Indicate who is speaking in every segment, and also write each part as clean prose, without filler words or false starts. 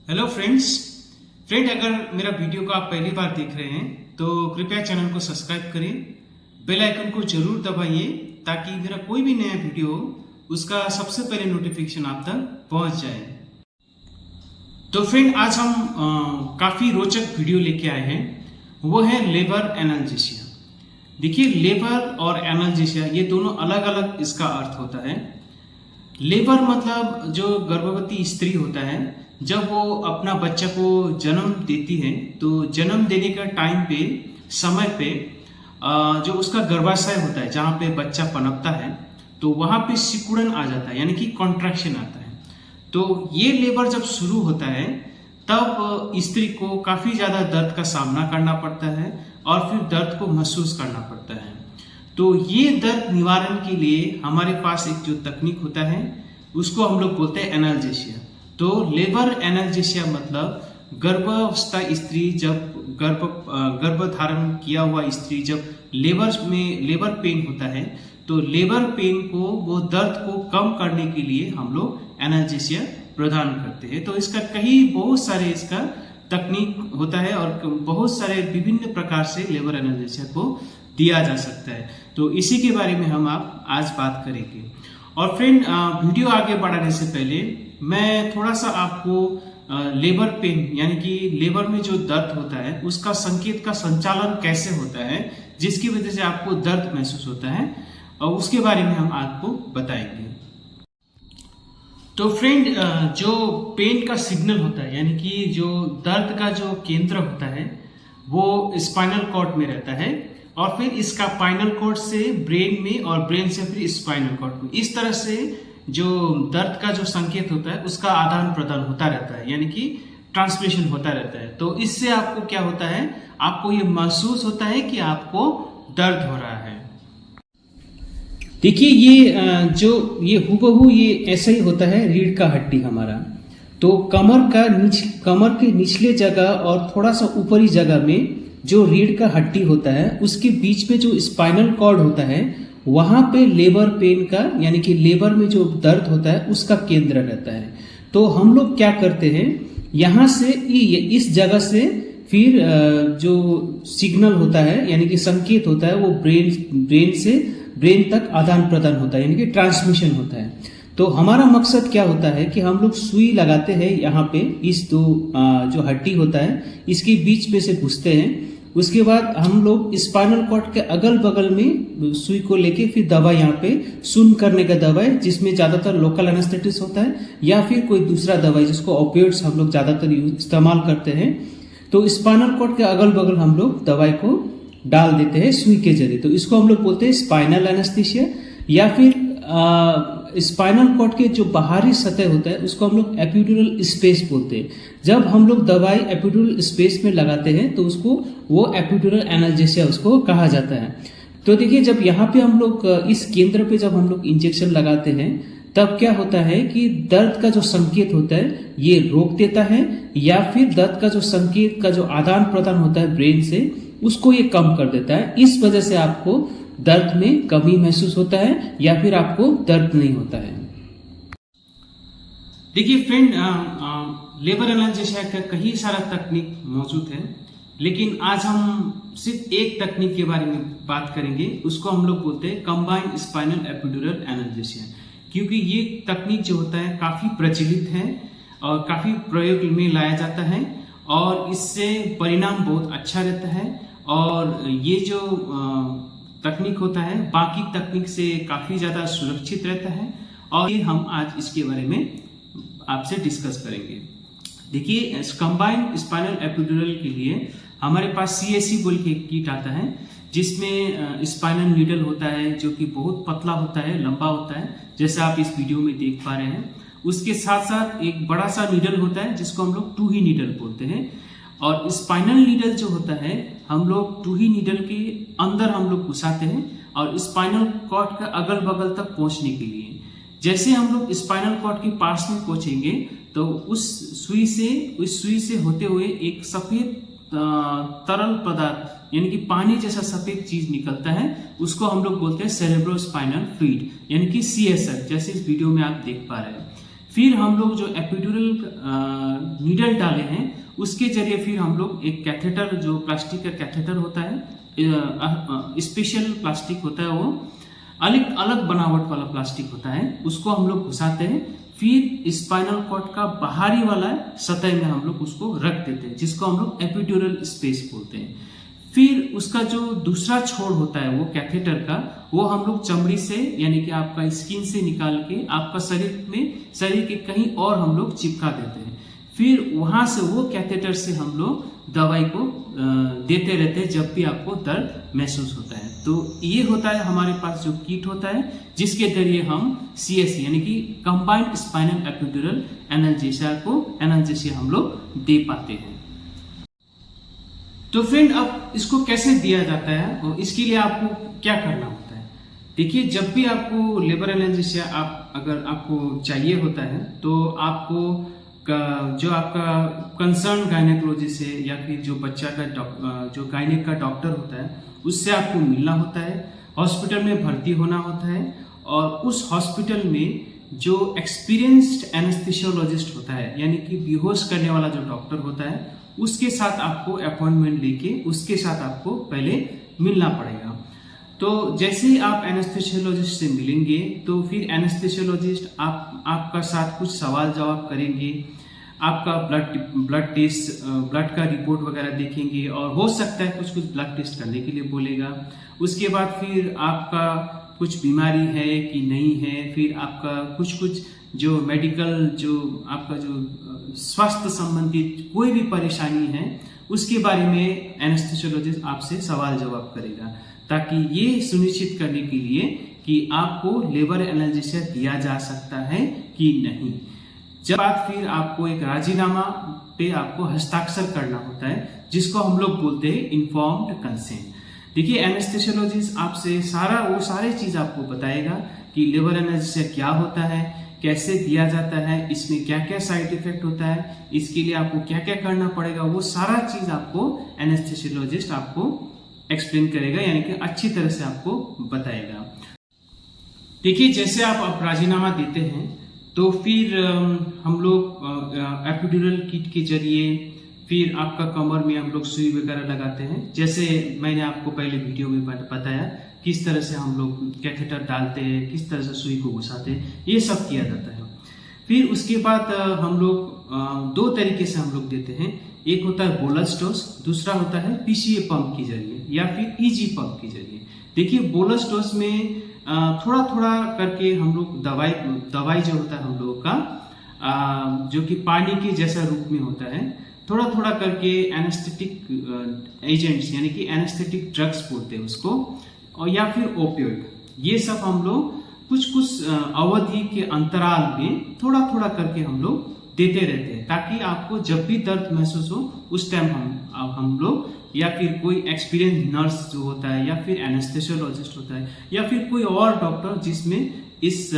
Speaker 1: Hello friend, अगर मेरा video को आप पहली बार देख रहे हैं तो कृपया चैनल को सब्सक्राइब करें, बेल आइकन को जरूर दबाइए ताकि मेरा कोई भी नया वीडियो हो उसका सबसे पहले नोटिफिकेशन आप तक पहुंच जाए। तो फ्रेंड, आज हम काफी रोचक वीडियो लेके आए हैं, वो है लेबर एनाल्जेसिया। देखिए, लेबर और एनाल्जेसिया ये दोनों अलग अलग इसका अर्थ होता है। लेबर मतलब जो गर्भवती स्त्री होता है, जब वो अपना बच्चा को जन्म देती है तो जन्म देने का टाइम पे, समय पे जो उसका गर्भाशय होता है जहाँ पे बच्चा पनपता है, तो वहाँ पे सिकुड़न आ जाता है, यानी कि कॉन्ट्रैक्शन आता है। तो ये लेबर जब शुरू होता है तब स्त्री को काफ़ी ज़्यादा दर्द का सामना करना पड़ता है और फिर दर्द को महसूस करना पड़ता है। तो ये दर्द निवारण के लिए हमारे पास एक जो तकनीक होता है उसको हम लोग बोलते हैं एनाल्जेसिया। तो लेबर एनाल्जेसिया मतलब गर्भावस्था स्त्री जब गर्भ धारण किया हुआ स्त्री जब लेबर पेन होता है, तो लेबर पेन को, वो दर्द को कम करने के लिए हम लोग एनाल्जेसिया प्रदान करते हैं। तो इसका बहुत सारे इसका तकनीक होता है और बहुत सारे विभिन्न प्रकार से लेबर एनाल्जेसिया को दिया जा सकता है। तो इसी के बारे में हम आज बात करेंगे। और फ्रेंड, वीडियो आगे बढ़ाने से पहले मैं थोड़ा सा आपको लेबर पेन यानी कि लेबर में जो दर्द होता है उसका संकेत का संचालन कैसे होता है, जिसकी वजह से आपको दर्द महसूस होता है, और उसके बारे में हम आपको बताएंगे। तो फ्रेंड, जो पेन का सिग्नल होता है यानी कि जो दर्द का जो केंद्र होता है वो स्पाइनल कॉर्ड में रहता है, और फिर इसका स्पाइनल कॉर्ड से ब्रेन में और ब्रेन से फिर स्पाइनल कॉर्ड में, इस तरह से जो दर्द का जो संकेत होता है उसका आदान प्रदान होता रहता है, यानी कि ट्रांसमिशन होता रहता है। तो इससे आपको क्या होता है, आपको ये महसूस होता है कि आपको दर्द हो रहा है। देखिए, ये हुबहू ये ऐसा ही होता है रीढ़ का हड्डी हमारा। तो कमर के निचले जगह और थोड़ा सा ऊपरी जगह में जो रीढ़ का हड्डी होता है उसके बीच में जो स्पाइनल कॉर्ड होता है, वहां पे लेबर पेन का यानी कि लेबर में जो दर्द होता है उसका केंद्र रहता है। तो हम लोग क्या करते हैं, यहाँ से इस जगह से फिर जो सिग्नल होता है यानी कि संकेत होता है वो ब्रेन से ब्रेन तक आदान प्रदान होता है, यानी कि ट्रांसमिशन होता है। तो हमारा मकसद क्या होता है कि हम लोग सुई लगाते हैं यहाँ पे, इस जो हड्डी होता है इसके बीच में से घुसते हैं। उसके बाद हम लोग स्पाइनल कॉर्ड के अगल बगल में सुई को लेके फिर दवाई यहाँ पे सुन्न करने का दवाई, जिसमें ज्यादातर लोकल एनेस्थेटिस होता है या फिर कोई दूसरा दवाई जिसको ओपियोइड्स हम लोग ज्यादातर इस्तेमाल करते हैं। तो स्पाइनल कॉर्ड के अगल बगल हम लोग दवाई को डाल देते हैं सुई के जरिए। तो इसको हम लोग बोलते हैं स्पाइनल एनेस्थीसिया, या फिर स्पाइनल कॉर्ड के जो बाहरी सतह होता है उसको हम लोग एपिड्यूरल स्पेस बोलते हैं। जब हम लोग दवाई एपिड्यूरल स्पेस में लगाते हैं तो उसको वो एपिड्यूरल एनाल्जेसिया उसको कहा जाता है। तो देखिए, जब यहाँ पे हम लोग इस केंद्र पे जब हम लोग इंजेक्शन लगाते हैं तब क्या होता है कि दर्द का जो संकेत होता है ये रोक देता है, या फिर दर्द का जो संकेत का जो आदान प्रदान होता है ब्रेन से उसको ये कम कर देता है। इस वजह से आपको दर्द में कमी महसूस होता है या फिर आपको दर्द नहीं होता है। देखिए फ्रेंड, लेबर एनाल्जेसिया का कई सारा तकनीक मौजूद है, लेकिन आज हम सिर्फ एक तकनीक के बारे में बात करेंगे। उसको हम लोग बोलते हैं कंबाइंड स्पाइनल एपिड्यूरल एनाल्जेसिया, क्योंकि ये तकनीक जो होता है काफी प्रचलित है और काफी प्रयोग में लाया जाता है और इससे परिणाम बहुत अच्छा रहता है। और ये जो तकनीक होता है बाकी तकनीक से काफी ज्यादा सुरक्षित रहता है, और ये हम आज इसके बारे में आपसे डिस्कस करेंगे। देखिए, कंबाइंड स्पाइनल एपिड्यूरल के लिए हमारे पास CSE बोल के एक किट आता है, जिसमें स्पाइनल नीडल होता है जो कि बहुत पतला होता है, लंबा होता है, जैसा आप इस वीडियो में देख पा रहे हैं। उसके साथ साथ एक बड़ा सा नीडल होता है जिसको हम लोग टूही नीडल बोलते हैं। और स्पाइनल नीडल जो होता है हम लोग टूही नीडल के अंदर हम लोग घुसाते हैं और स्पाइनल कॉर्ड का अगल बगल तक पहुंचने के लिए। जैसे हम लोग स्पाइनल कॉर्ड के पास में पहुंचेंगे तो उस सुई से होते हुए एक सफेद तरल पदार्थ यानी कि पानी जैसा सफेद चीज निकलता है, उसको हम लोग बोलते हैं सेरेब्रोस्पाइनल फ्लूइड यानी कि CSF, जैसे इस वीडियो में आप देख पा रहे हैं। फिर हम लोग जो एपिड्यूरल नीडल डाले हैं उसके जरिए फिर हम लोग एक कैथेटर, जो प्लास्टिक का कैथेटर होता है, स्पेशल प्लास्टिक होता है, वो अलग अलग बनावट वाला प्लास्टिक होता है, उसको हम लोग घुसाते हैं। फिर स्पाइनल कॉर्ड का बाहरी वाला सतह में हम लोग उसको रख देते हैं, जिसको हम लोग एपिड्यूरल स्पेस बोलते हैं। फिर उसका जो दूसरा छोर होता है वो कैथेटर का, वो हम लोग चमड़ी से यानी कि आपका स्किन से निकाल के आपका शरीर के कहीं और हम लोग चिपका देते हैं। फिर वहां से वो कैथेटर से हम लोग दवाई को देते रहते हैं जब भी आपको दर्द महसूस होता है। तो ये होता है हमारे पास जो किट होता है, जिसके जरिए हम CSE यानी कि कंबाइंड स्पाइनल एपिड्यूरल एनाल्जेसिया हम लोग दे पाते हैं। तो फ्रेंड, अब इसको कैसे दिया जाता है और इसके लिए आपको क्या करना होता है? देखिए, जब भी आपको लेबर एनाल्जेसिया अगर आपको चाहिए होता है तो आपको जो आपका कंसर्न गायनेकोलॉजिस्ट है या फिर जो बच्चा का जो गायनेक का डॉक्टर होता है उससे आपको मिलना होता है, हॉस्पिटल में भर्ती होना होता है, और उस हॉस्पिटल में जो एक्सपीरियंस्ड एनेस्थेसियोलॉजिस्ट होता है यानी कि बेहोश करने वाला जो डॉक्टर होता है उसके साथ आपको अपॉइंटमेंट लेके उसके साथ आपको पहले मिलना पड़ेगा। तो जैसे ही आप एनेस्थेसियोलॉजिस्ट से मिलेंगे तो फिर एनेस्थेसियोलॉजिस्ट आपका साथ कुछ सवाल जवाब करेंगे, आपका ब्लड टेस्ट, ब्लड का रिपोर्ट वगैरह देखेंगे, और हो सकता है कुछ ब्लड टेस्ट करने के लिए बोलेगा। उसके बाद फिर आपका कुछ बीमारी है कि नहीं है, फिर आपका कुछ जो मेडिकल, जो आपका जो स्वास्थ्य संबंधित कोई भी परेशानी है उसके बारे में एनेस्थेसियोलॉजिस्ट आपसे सवाल जवाब करेगा, ताकि ये सुनिश्चित करने के लिए कि आपको लेबर एनाल्जेसिया दिया जा सकता है कि नहीं। जब बात फिर आपको एक राजीनामा पे आपको हस्ताक्षर करना होता है, जिसको हम लोग बोलते हैं इन्फॉर्म्ड कंसेंट। देखिए, एनेस्थेसियोलॉजिस्ट आपसे सारे चीज आपको बताएगा कि लेबर एनाल्जेसिया क्या होता है, कैसे दिया जाता है, इसमें क्या क्या साइड इफेक्ट होता है, इसके लिए आपको क्या क्या करना पड़ेगा, वो सारा चीज आपको एनेस्थेसियोलॉजिस्ट आपको एक्सप्लेन करेगा, यानी कि अच्छी तरह से आपको बताएगा। देखिए, जैसे आप राजीनामा देते हैं तो फिर हम लोग एपिड्यूरल किट के जरिए फिर आपका कमर में हम लोग सुई वगैरह लगाते हैं, जैसे मैंने आपको पहले वीडियो में बताया किस तरह से हम लोग कैथेटर डालते हैं, किस तरह से सुई को घुसाते हैं, ये सब किया जाता है। फिर उसके बाद हम लोग 2 तरीके से हम लोग देते हैं, एक होता है बोलस डोज, दूसरा होता है PCA पंप के जरिए या फिर EG पंप के जरिए। देखिए, बोलस डोज में थोड़ा थोड़ा करके हम लोग दवाई जो होता है हम लोगों का जो कि पानी के जैसा रूप में होता है, थोड़ा थोड़ा करके एनेस्थेटिक एजेंट्स यानी कि एनेस्थेटिक ड्रग्स बोलते हैं उसको, और या फिर ओपियोइड, ये सब हम लोग कुछ अवधि के अंतराल में थोड़ा थोड़ा करके हम लोग देते रहते हैं, ताकि आपको जब भी दर्द महसूस हो उस टाइम हम लोग या फिर कोई एक्सपीरियंस नर्स जो होता है या फिर एनेस्थेसियोलॉजिस्ट होता है या फिर कोई और डॉक्टर जिसमें इस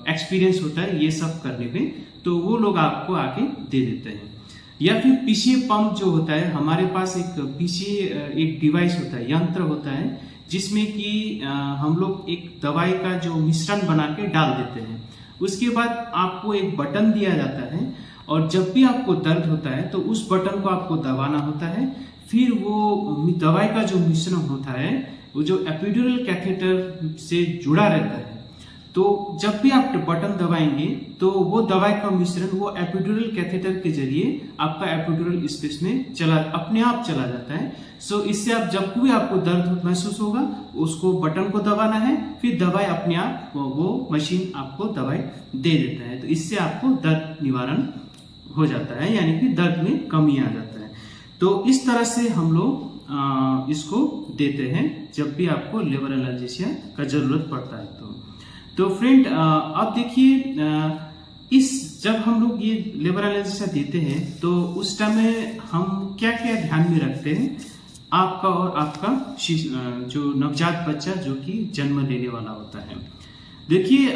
Speaker 1: एक्सपीरियंस होता है ये सब करने पे, तो वो लोग आपको आके दे देते हैं। या फिर PCA पंप जो होता है, हमारे पास एक PCA एक डिवाइस होता है, यंत्र होता है, जिसमें कि हम लोग एक दवाई का जो मिश्रण बना के डाल देते हैं। उसके बाद आपको एक बटन दिया जाता है, और जब भी आपको दर्द होता है तो उस बटन को आपको दबाना होता है। फिर वो दवाई का जो मिश्रण होता है वो जो एपिड्यूरल कैथेटर से जुड़ा रहता है, तो जब भी आप बटन दबाएंगे तो वो दवाई का मिश्रण वो एपिड्यूरल कैथेटर के जरिए आपका एपिड्यूरल स्पेस में अपने आप चला जाता है। सो इससे आप जब भी आपको दर्द महसूस होगा उसको बटन को दबाना है, फिर दवाई अपने आप वो मशीन आपको दवाई दे देता है, तो इससे आपको दर्द निवारण हो जाता है, यानी कि दर्द में कमी आ जाता है। तो इस तरह से हम लोग इसको देते हैं जब भी आपको लेबर एनाल्जेसिया का जरूरत पड़ता है। तो फ्रेंड, अब देखिए, जब हम लोग ये लेबर एनाल्जेसिया देते हैं तो उस टाइम में हम क्या क्या ध्यान में रखते हैं, आपका और आपका जो नवजात बच्चा जो कि जन्म लेने वाला होता है। देखिए,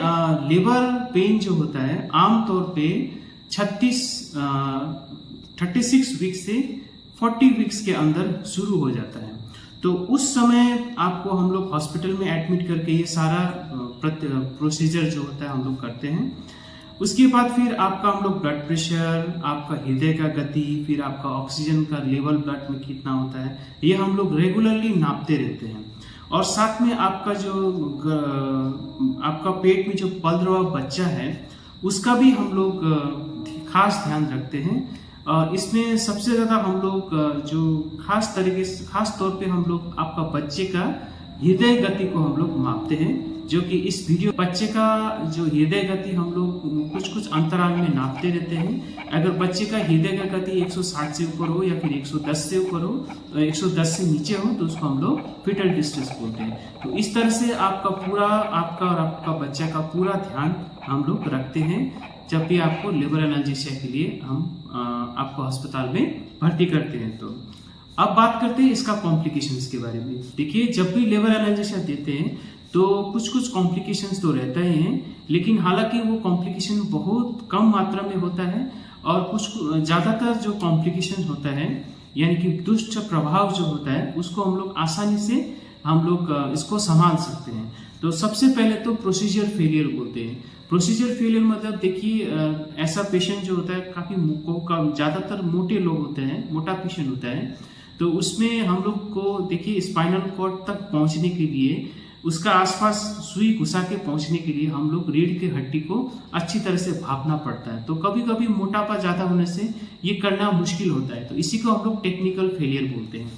Speaker 1: लेबर पेन जो होता है आमतौर पे 36 वीक से 40 वीक्स के अंदर शुरू हो जाता है। तो उस समय आपको हम लोग हॉस्पिटल में एडमिट करके ये सारा प्रोसीजर जो होता है हम लोग करते हैं। उसके बाद फिर आपका हम लोग ब्लड प्रेशर, आपका हृदय का गति, फिर आपका ऑक्सीजन का लेवल ब्लड में कितना होता है, ये हम लोग रेगुलरली नापते रहते हैं। और साथ में आपका जो आपका पेट में जो पल रहा बच्चा है उसका भी हम लोग खास ध्यान रखते हैं। इसमें सबसे ज़्यादा हम लोग जो खास तरीके से, खास तौर पे हम लोग आपका बच्चे का हृदय गति को हम लोग मापते हैं, जो कि इस वीडियो बच्चे का जो हृदय गति हम लोग कुछ अंतराल में नापते रहते हैं। अगर बच्चे का हृदय का गति 160 से ऊपर हो या फिर 110 से ऊपर हो, 110 से नीचे हो तो उसको हम लोग फीटल डिस्ट्रेस बोलते हैं। तो इस तरह से आपका पूरा आपका और आपका बच्चा का पूरा ध्यान हम लोग रखते हैं जब भी आपको लेबर एनाल्जेसिया के लिए हम आपको अस्पताल में भर्ती करते हैं। तो अब बात करते हैं इसका कॉम्प्लिकेशंस के बारे में। देखिए, जब भी लेबर एनाल्जेसिया देते हैं तो कुछ कॉम्प्लिकेशंस तो रहता ही है, लेकिन हालांकि वो कॉम्प्लिकेशन बहुत कम मात्रा में होता है और कुछ ज़्यादातर जो कॉम्प्लिकेशन होता है यानी कि दुष्ट प्रभाव जो होता है उसको हम लोग आसानी से हम लोग इसको संभाल सकते हैं। तो सबसे पहले तो प्रोसीजर फेलियर बोलते हैं। प्रोसीजर फेलियर मतलब देखिए, ऐसा पेशेंट जो होता है काफ़ी ज़्यादातर मोटे लोग होते हैं, मोटा पेशेंट होता है, तो उसमें हम लोग को देखिए स्पाइनल कॉर्ड तक पहुंचने के लिए उसका आसपास सुई घुसा के पहुंचने के लिए हम लोग रीढ़ की हड्डी को अच्छी तरह से भापना पड़ता है। तो कभी कभी मोटापा ज़्यादा होने से ये करना मुश्किल होता है, तो इसी को हम लोग टेक्निकल फेलियर बोलते हैं।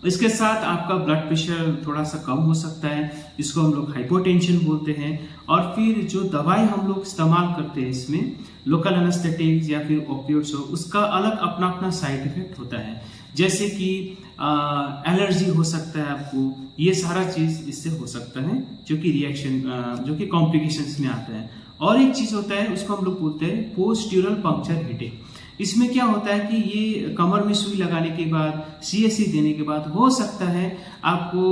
Speaker 1: इसके साथ आपका ब्लड प्रेशर थोड़ा सा कम हो सकता है, इसको हम लोग हाइपोटेंशन बोलते हैं। और फिर जो दवाई हम लोग इस्तेमाल करते हैं इसमें लोकल एनेस्थेटिक्स या फिर ओपियोइड्स हो, उसका अलग अपना अपना साइड इफेक्ट होता है, जैसे कि एलर्जी हो सकता है आपको, ये सारा चीज़ इससे हो सकता है जो कि रिएक्शन जो कि कॉम्प्लिकेशंस में आता है। और एक चीज़ होता है उसको हम लोग बोलते हैं पोस्ट्यूरल पंक्चर हेडेक। इसमें क्या होता है कि ये कमर में सुई लगाने के बाद, सीएससी देने के बाद हो सकता है आपको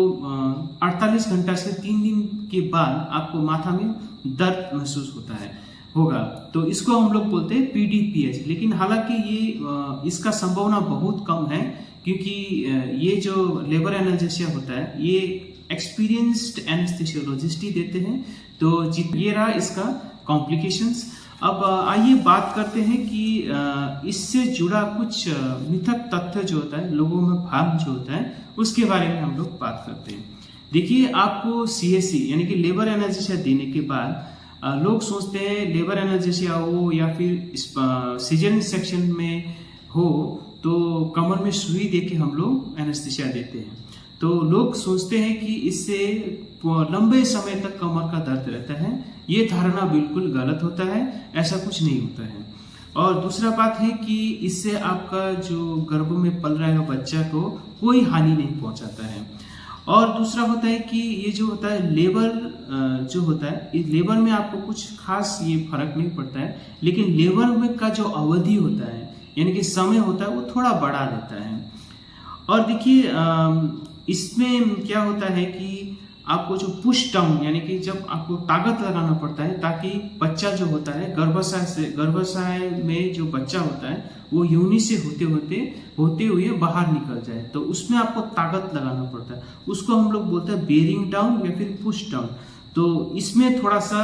Speaker 1: 48 घंटा से 3 दिन के बाद आपको माथा में दर्द महसूस होगा, तो इसको हम लोग बोलते हैं पीडीपीएच। लेकिन हालांकि ये इसका संभावना बहुत कम है, क्योंकि ये जो लेबर एनाल्जेसिया होता है ये एक्सपीरियंस्ड एनेस्थेसियोलॉजिस्ट ही देते हैं। तो ये रहा इसका कॉम्प्लिकेशंस। अब आइए बात करते हैं कि इससे जुड़ा कुछ मिथक तथ्य जो होता है, लोगों में भ्रम जो होता है, उसके बारे में हम लोग बात करते हैं। देखिए, आपको सीएससी यानी कि लेबर एनाल्जेसिया देने के बाद लोग सोचते हैं लेबर एनाल्जेसिया हो या फिर सिजेरियन सेक्शन में हो तो कमर में सुई देके हम लोग एनेस्थेसिया देते हैं। तो लोग सोचते हैं कि इससे लंबे समय तक कमर का दर्द रहता है। ये धारणा बिल्कुल गलत होता है, ऐसा कुछ नहीं होता है। और दूसरा बात है कि इससे आपका जो गर्भ में पल रहा है बच्चा को कोई हानि नहीं पहुंचाता है। और दूसरा होता है कि ये जो होता है लेबर जो होता है, इस लेबर में आपको कुछ खास ये फर्क नहीं पड़ता है, लेकिन लेबर में का जो अवधि होता है यानी कि समय होता है वो थोड़ा बड़ा रहता है। और देखिए, इसमें क्या होता है कि आपको जो पुश डाउन यानी कि जब आपको ताकत लगाना पड़ता है ताकि बच्चा जो होता है गर्भाशय में जो बच्चा होता है वो यूनि से होते हुए बाहर निकल जाए, तो उसमें आपको ताकत लगाना पड़ता है। उसको हम लोग बोलते हैं बेरिंग डाउन या फिर पुश डाउन। तो इसमें थोड़ा सा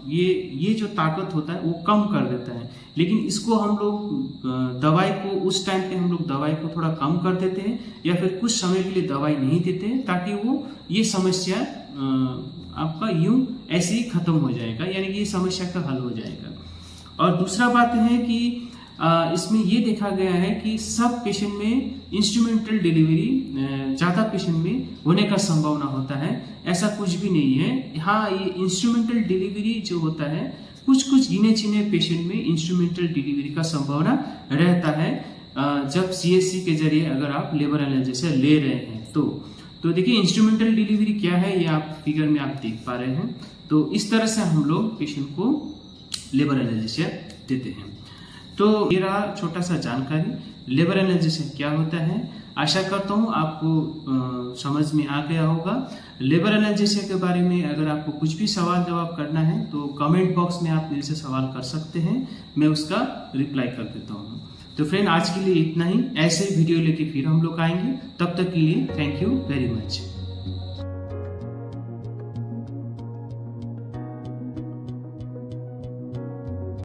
Speaker 1: ये जो ताकत होता है वो कम कर देता है, लेकिन इसको हम लोग दवाई को उस टाइम पे हम लोग दवाई को थोड़ा कम कर देते हैं या फिर कुछ समय के लिए दवाई नहीं देते हैं, ताकि वो ये समस्या आपका यूं ऐसे ही खत्म हो जाएगा, यानी कि ये समस्या का हल हो जाएगा। और दूसरा बात है कि इसमें ये देखा गया है कि सब पेशेंट में इंस्ट्रूमेंटल डिलीवरी ज़्यादा पेशेंट में होने का संभावना होता है, ऐसा कुछ भी नहीं है। हाँ, ये इंस्ट्रूमेंटल डिलीवरी जो होता है कुछ गिने चुने पेशेंट में इंस्ट्रूमेंटल डिलीवरी का संभावना रहता है जब सीएससी के जरिए अगर आप लेबर एनाल्जेसिया ले रहे हैं। तो देखिए, इंस्ट्रूमेंटल डिलीवरी क्या है ये आप फिगर में आप देख पा रहे हैं। तो इस तरह से हम लोग पेशेंट को लेबर एनाल्जेसिया देते हैं। तो ये रहा छोटा सा जानकारी लेबर एनाल्जेसिया क्या होता है। आशा करता हूँ आपको समझ में आ गया होगा। लेबर एनाल्जेसिया के बारे में अगर आपको कुछ भी सवाल जवाब करना है तो कमेंट बॉक्स में आप मेरे से सवाल कर सकते हैं, मैं उसका रिप्लाई कर देता हूँ। तो फ्रेंड, आज के लिए इतना ही। ऐसे वीडियो लेके फिर हम लोग आएंगे, तब तक के लिए थैंक यू वेरी मच।